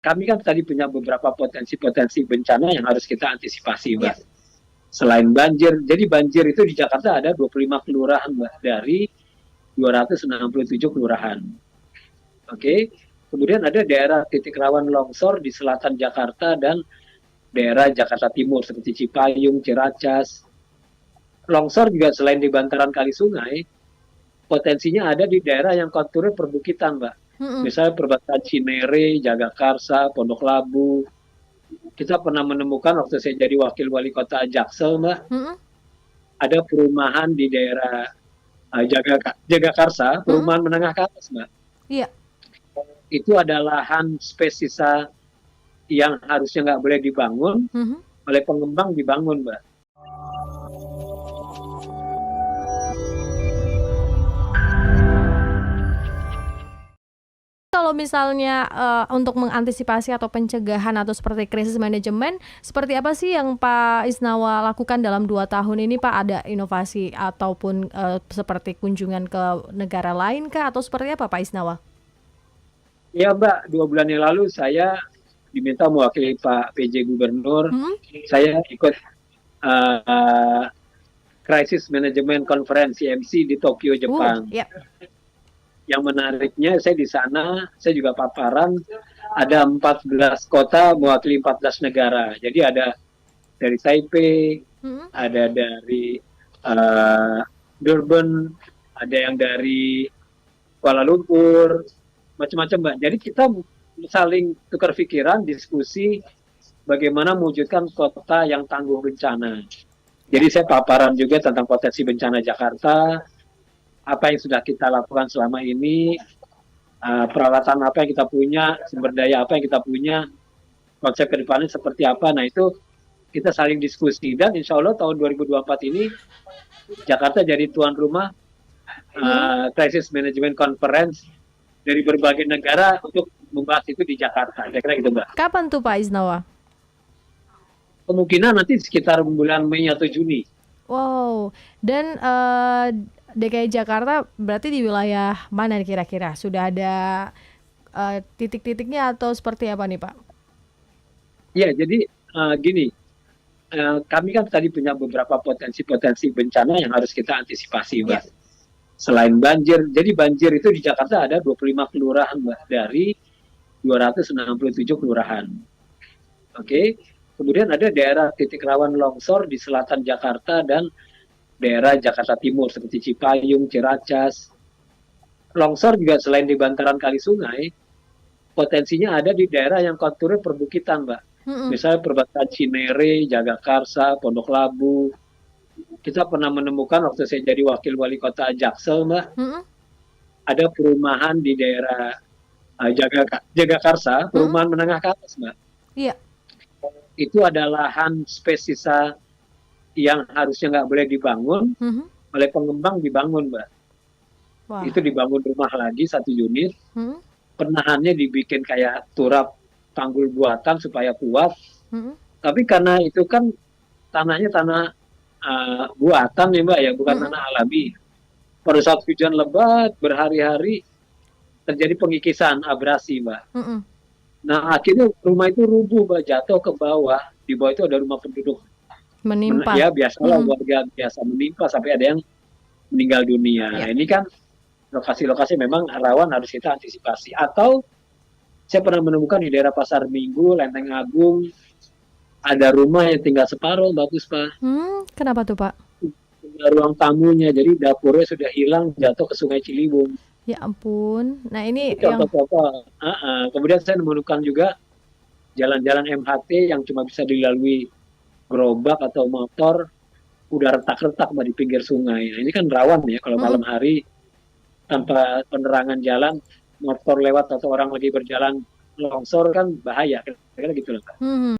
kami kan tadi punya beberapa potensi-potensi bencana yang harus kita antisipasi, Mbak. Ya. Selain banjir, jadi banjir itu di Jakarta ada 25 kelurahan, Mbak, dari 267 kelurahan. Oke. Kemudian ada daerah titik rawan longsor di selatan Jakarta dan daerah Jakarta Timur seperti Cipayung, Ciracas. Longsor juga selain di bantaran kali sungai, potensinya ada di daerah yang konturnya perbukitan, Mbak. Mm-mm. Misalnya perbatasan Cinere, Jagakarsa, Pondok Labu. Kita pernah menemukan waktu saya jadi wakil wali kota Jaksel, Mbak, Mm-mm. ada perumahan di daerah Jagakarsa, Mm-mm. perumahan menengah ke atas, Mbak. Iya. Itu adalah lahan spesisa yang harusnya nggak boleh dibangun, Mhm. oleh pengembang dibangun, Mbak. Kalau misalnya, untuk mengantisipasi atau pencegahan atau seperti krisis manajemen, seperti apa sih yang Pak Isnawa lakukan dalam 2 tahun ini, Pak? Ada inovasi ataupun, seperti kunjungan ke negara lain kah atau seperti apa, Pak Isnawa? Ya, Mbak, 2 bulan yang lalu saya diminta mewakili Pak PJ Gubernur. Mhm? Saya ikut Crisis Management Conference CMC di Tokyo, Jepang. Ya. Yang menariknya saya di sana, saya juga paparan, ada 14 kota mewakili 14 negara. Jadi ada dari Taipei, Mhm. ada dari Durban, ada yang dari Kuala Lumpur, macam-macam, Mbak. Jadi kita saling tukar pikiran, diskusi bagaimana mewujudkan kota yang tangguh bencana. Jadi saya paparan juga tentang potensi bencana Jakarta, apa yang sudah kita lakukan selama ini, peralatan apa yang kita punya, sumber daya apa yang kita punya, konsep ke depannya seperti apa. Nah itu kita saling diskusi dan insya Allah tahun 2024 ini Jakarta jadi tuan rumah Crisis Management Conference dari berbagai negara untuk membahas itu di Jakarta. Kira-kira gitu, Mbak. Kapan tuh, Pak Isnawa? Kemungkinan nanti sekitar bulan Mei atau Juni. Wow, dan, DKI Jakarta berarti di wilayah mana kira-kira? Sudah ada, titik-titiknya atau seperti apa nih, Pak? Ya, jadi gini, kami kan tadi punya beberapa potensi-potensi bencana yang harus kita antisipasi, Mbak. Ya. Selain banjir, jadi banjir itu di Jakarta ada 25 kelurahan, Mbak, dari 267 kelurahan. Oke. Kemudian ada daerah titik rawan longsor di selatan Jakarta dan daerah Jakarta Timur seperti Cipayung, Ciracas. Longsor juga selain di bantaran kali sungai, potensinya ada di daerah yang konturnya perbukitan, Mbak. Mhm. Misalnya perbatasan Cinere, Jagakarsa, Pondok Labu. Kita pernah menemukan waktu saya jadi wakil wali kota Jaksel, Mbak, Mhm. ada perumahan di daerah Jagakarsa, perumahan menengah ke atas, Mbak. Iya. Itu adalah lahan spesisa yang harusnya nggak boleh dibangun, Mhm. oleh pengembang dibangun, Mbak. Wah. Itu dibangun rumah lagi 1 unit, Mhm. penahannya dibikin kayak turap tanggul buatan supaya kuat. Mhm. Tapi karena itu kan tanahnya tanah buatan nih, Mbak, ya, bukan Mhm. tanah alami. Pada saat hujan lebat berhari-hari terjadi pengikisan abrasi, Mbak. Mhm. Nah akhirnya rumah itu rubuh, Mbak, jatuh ke bawah. Di bawah itu ada rumah penduduk. Menimpa. Ya biasalah Mhm. warga biasa menimpa sampai ada yang meninggal dunia. Ya. Nah ini kan lokasi-lokasi memang rawan harus kita antisipasi. Atau saya pernah menemukan di daerah Pasar Minggu, Lenteng Agung, ada rumah yang tinggal separuh, Mbak Puspa. Kenapa tuh, Pak? Ruang tamunya, jadi dapurnya sudah hilang, jatuh ke Sungai Ciliwung. Ya ampun. Nah ini Itu yang contoh-contoh. Kemudian saya menemukan juga jalan-jalan MHT yang cuma bisa dilalui gerobak atau motor, udah retak-retak, Mbak, di pinggir sungai. Nah ini kan rawan ya kalau malam Mhm. hari tanpa penerangan jalan, motor lewat atau orang lagi berjalan longsor kan bahaya. Kira-kira gitu loh, Mbak. Mhm.